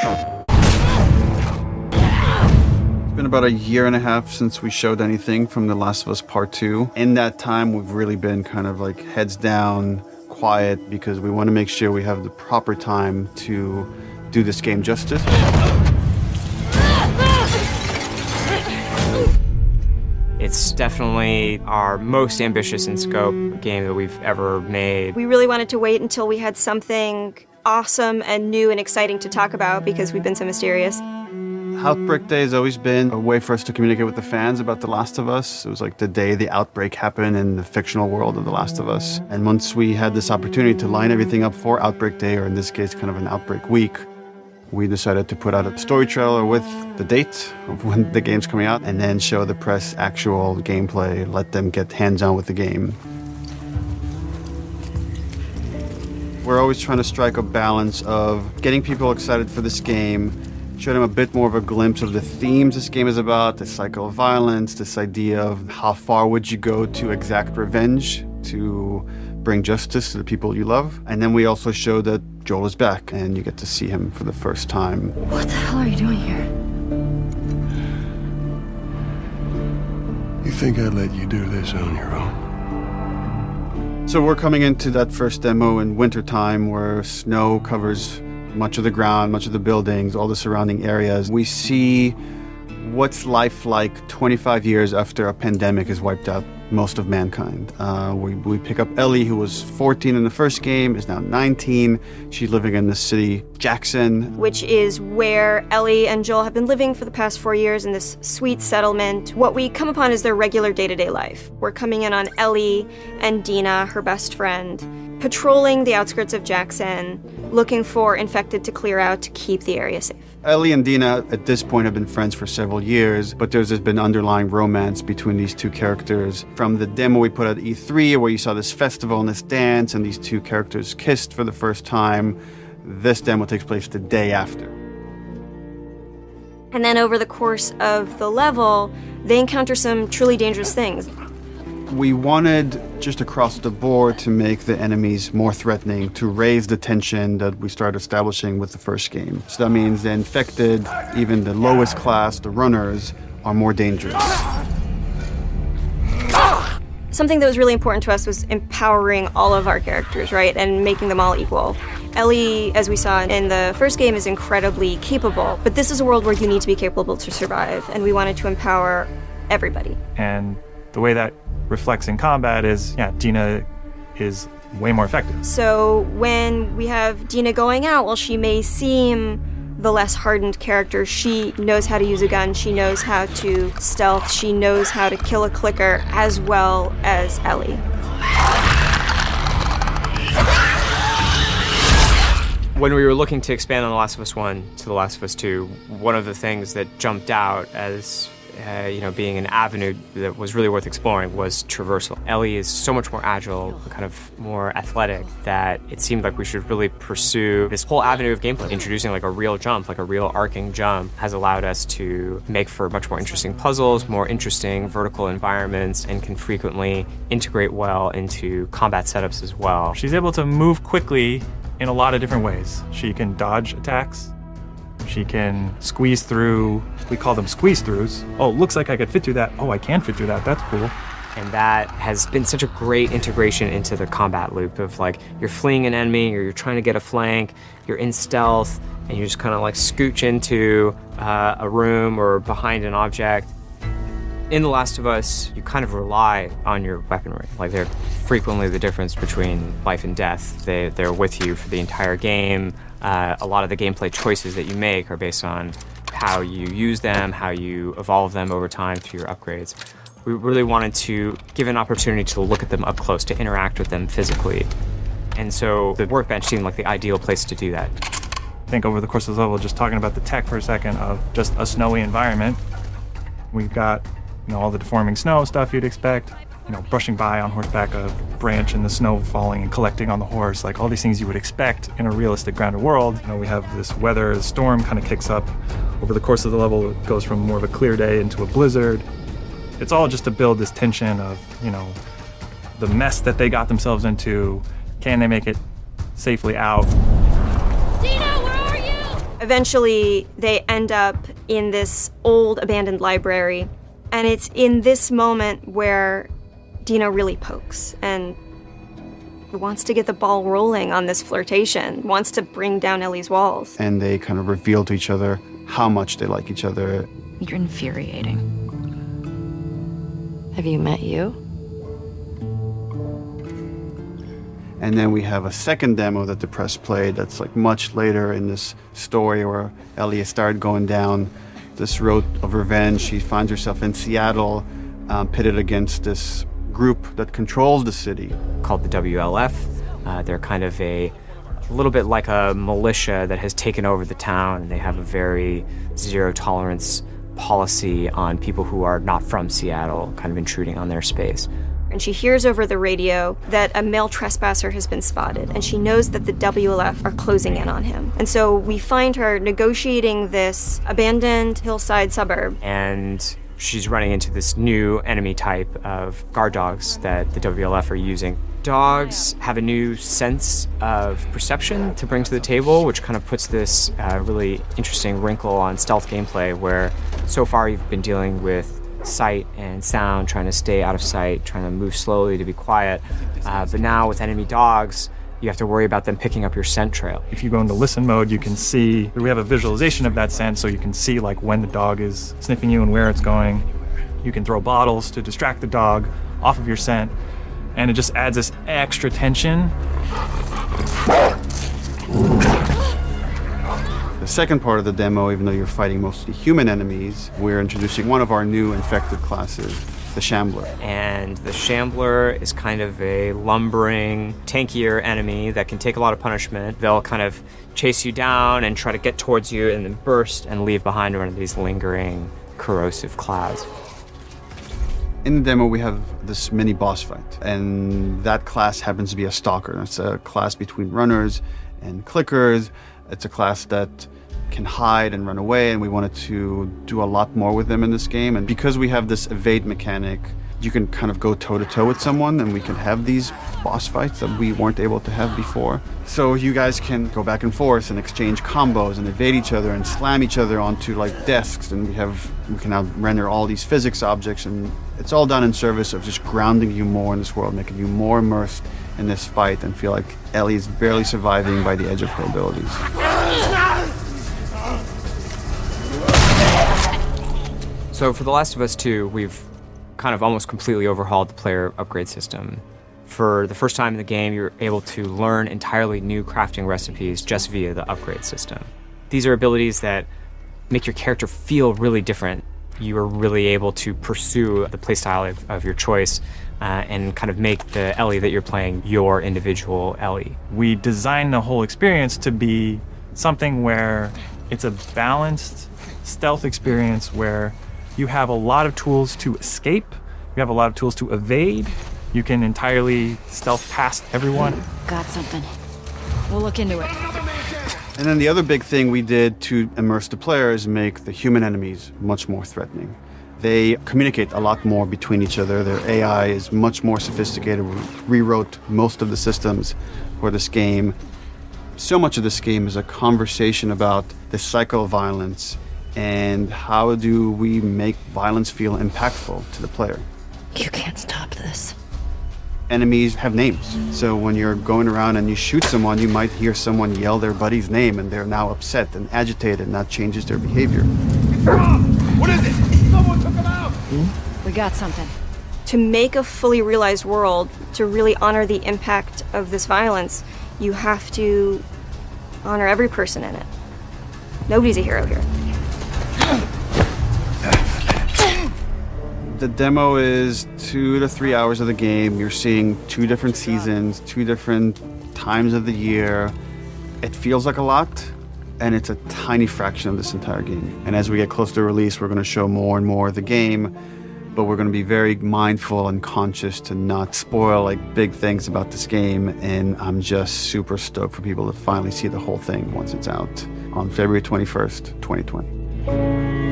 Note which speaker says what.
Speaker 1: It's been about a year and a half since we showed anything from The Last of Us Part 2. In that time, we've really been kind of like heads down, quiet, because we want to make sure we have the proper time to do this game justice.
Speaker 2: It's definitely our most ambitious in scope game that we've ever made.
Speaker 3: We really wanted to wait until we had something awesome and new and exciting to talk about because we've been so mysterious.
Speaker 1: Outbreak Day has always been a way for us to communicate with the fans about The Last of Us. It was like the day the outbreak happened in the fictional world of The Last of Us. And once we had this opportunity to line everything up for Outbreak Day, or in this case, kind of an Outbreak Week, we decided to put out a story trailer with the date of when the game's coming out, and then show the press actual gameplay, let them get hands-on with the game. We're always trying to strike a balance of getting people excited for this game, show them a bit more of a glimpse of the themes this game is about, the cycle of violence, this idea of how far would you go to exact revenge to bring justice to the people you love. And then we also show that Joel is back and you get to see him for the first time.
Speaker 4: What the hell are you doing here?
Speaker 5: You think I'd let you do this on your own?
Speaker 1: So we're coming into that first demo in wintertime where snow covers much of the ground, much of the buildings, all the surrounding areas. We see what's life like 25 years after a pandemic has wiped out most of mankind. We pick up Ellie, who was 14 in the first game, is now 19. She's living in the city, Jackson.
Speaker 3: Which is where Ellie and Joel have been living for the past 4 years in this sweet settlement. What we come upon is their regular day-to-day life. We're coming in on Ellie and Dina, her best friend, patrolling the outskirts of Jackson, looking for infected to clear out to keep the area safe.
Speaker 1: Ellie and Dina at this point have been friends for several years, but there's been underlying romance between these two characters. From the demo we put at E3, where you saw this festival and this dance, and these two characters kissed for the first time, this demo takes place the day after.
Speaker 3: And then over the course of the level, they encounter some truly dangerous things.
Speaker 1: We wanted, just across the board, to make the enemies more threatening, to raise the tension that we started establishing with the first game. So that means the infected, even the lowest class, the runners, are more dangerous.
Speaker 3: Something that was really important to us was empowering all of our characters, right, and making them all equal. Ellie, as we saw in the first game, is incredibly capable, but this is a world where you need to be capable to survive, and we wanted to empower everybody.
Speaker 6: And the way that reflects in combat is, Dina is way more effective.
Speaker 3: So when we have Dina going out, while she may seem the less hardened character, she knows how to use a gun, she knows how to stealth, she knows how to kill a clicker as well as Ellie.
Speaker 2: When we were looking to expand on The Last of Us 1 to The Last of Us 2, one of the things that jumped out as being an avenue that was really worth exploring was traversal. Ellie is so much more agile, kind of more athletic, that it seemed like we should really pursue this whole avenue of gameplay. Introducing like a real jump, like a real arcing jump, has allowed us to make for much more interesting puzzles, more interesting vertical environments, and can frequently integrate well into combat setups as well.
Speaker 6: She's able to move quickly in a lot of different ways. She can dodge attacks. She can squeeze through, we call them squeeze-throughs. Oh, looks like I could fit through that. Oh, I can fit through that. That's cool.
Speaker 2: And that has been such a great integration into the combat loop of like, you're fleeing an enemy, or you're trying to get a flank, you're in stealth, and you just kind of like scooch into a room or behind an object. In The Last of Us, you kind of rely on your weaponry. Like, they're frequently the difference between life and death. They're with you for the entire game. A lot of the gameplay choices that you make are based on how you use them, how you evolve them over time through your upgrades. We really wanted to give an opportunity to look at them up close, to interact with them physically. And so the workbench seemed like the ideal place to do that.
Speaker 6: I think over the course of the level, just talking about the tech for a second of just a snowy environment, we've got all the deforming snow stuff you'd expect, brushing by on horseback, a branch and the snow falling and collecting on the horse, like all these things you would expect in a realistic grounded world. We have this weather, the storm kind of kicks up over the course of the level. It goes from more of a clear day into a blizzard. It's all just to build this tension of, the mess that they got themselves into. Can they make it safely out?
Speaker 4: Dina, where are you?
Speaker 3: Eventually, they end up in this old abandoned library, and it's in this moment where Dina really pokes and wants to get the ball rolling on this flirtation, wants to bring down Ellie's walls.
Speaker 1: And they kind of reveal to each other how much they like each other.
Speaker 4: You're infuriating. Have you met you?
Speaker 1: And then we have a second demo that the press played that's like much later in this story where Ellie has started going down this road of revenge. She finds herself in Seattle, pitted against this group that controls the city.
Speaker 2: Called the WLF. They're kind of a little bit like a militia that has taken over the town, and they have a very zero tolerance policy on people who are not from Seattle, kind of intruding on their space.
Speaker 3: And she hears over the radio that a male trespasser has been spotted, and she knows that the WLF are closing in on him. And so we find her negotiating this abandoned hillside suburb.
Speaker 2: And she's running into this new enemy type of guard dogs that the WLF are using. Dogs have a new sense of perception to bring to the table, which kind of puts this really interesting wrinkle on stealth gameplay, where so far you've been dealing with sight and sound, trying to stay out of sight, trying to move slowly to be quiet. But now with enemy dogs, you have to worry about them picking up your scent trail.
Speaker 6: If you go into listen mode, you can see, we have a visualization of that scent, so you can see like when the dog is sniffing you and where it's going. You can throw bottles to distract the dog off of your scent, and it just adds this extra tension.
Speaker 1: The second part of the demo, even though you're fighting mostly human enemies, we're introducing one of our new infected classes, the Shambler.
Speaker 2: And the Shambler is kind of a lumbering, tankier enemy that can take a lot of punishment. They'll kind of chase you down and try to get towards you and then burst and leave behind one of these lingering, corrosive clouds.
Speaker 1: In the demo, we have this mini boss fight, and that class happens to be a stalker. It's a class between runners and clickers. It's a class that can hide and run away, and we wanted to do a lot more with them in this game. And because we have this evade mechanic, you can kind of go toe-to-toe with someone, and we can have these boss fights that we weren't able to have before. So you guys can go back and forth and exchange combos and evade each other and slam each other onto like desks, and we can now render all these physics objects, and it's all done in service of just grounding you more in this world, making you more immersed in this fight and feel like Ellie is barely surviving by the edge of her abilities.
Speaker 2: So for The Last of Us 2, we've kind of almost completely overhauled the player upgrade system. For the first time in the game, you're able to learn entirely new crafting recipes just via the upgrade system. These are abilities that make your character feel really different. You are really able to pursue the playstyle of your choice and kind of make the Ellie that you're playing your individual Ellie.
Speaker 6: We designed the whole experience to be something where it's a balanced stealth experience where you have a lot of tools to escape, you have a lot of tools to evade, you can entirely stealth past everyone.
Speaker 4: Got something. We'll look into it.
Speaker 1: And then the other big thing we did to immerse the player is make the human enemies much more threatening. They communicate a lot more between each other. Their AI is much more sophisticated. We rewrote most of the systems for this game. So much of this game is a conversation about the cycle of violence and how do we make violence feel impactful to the player.
Speaker 4: You can't stop this.
Speaker 1: Enemies have names. So when you're going around and you shoot someone, you might hear someone yell their buddy's name and they're now upset and agitated, and that changes their behavior.
Speaker 5: What is it? Someone took him out!
Speaker 4: We got something.
Speaker 3: To make a fully realized world, to really honor the impact of this violence, you have to honor every person in it. Nobody's a hero here.
Speaker 1: The demo is 2 to 3 hours of the game. You're seeing 2 different seasons, 2 different times of the year. It feels like a lot, and it's a tiny fraction of this entire game. And as we get closer to release, we're going to show more and more of the game, but we're going to be very mindful and conscious to not spoil like big things about this game. And I'm just super stoked for people to finally see the whole thing once it's out on February 21st, 2020.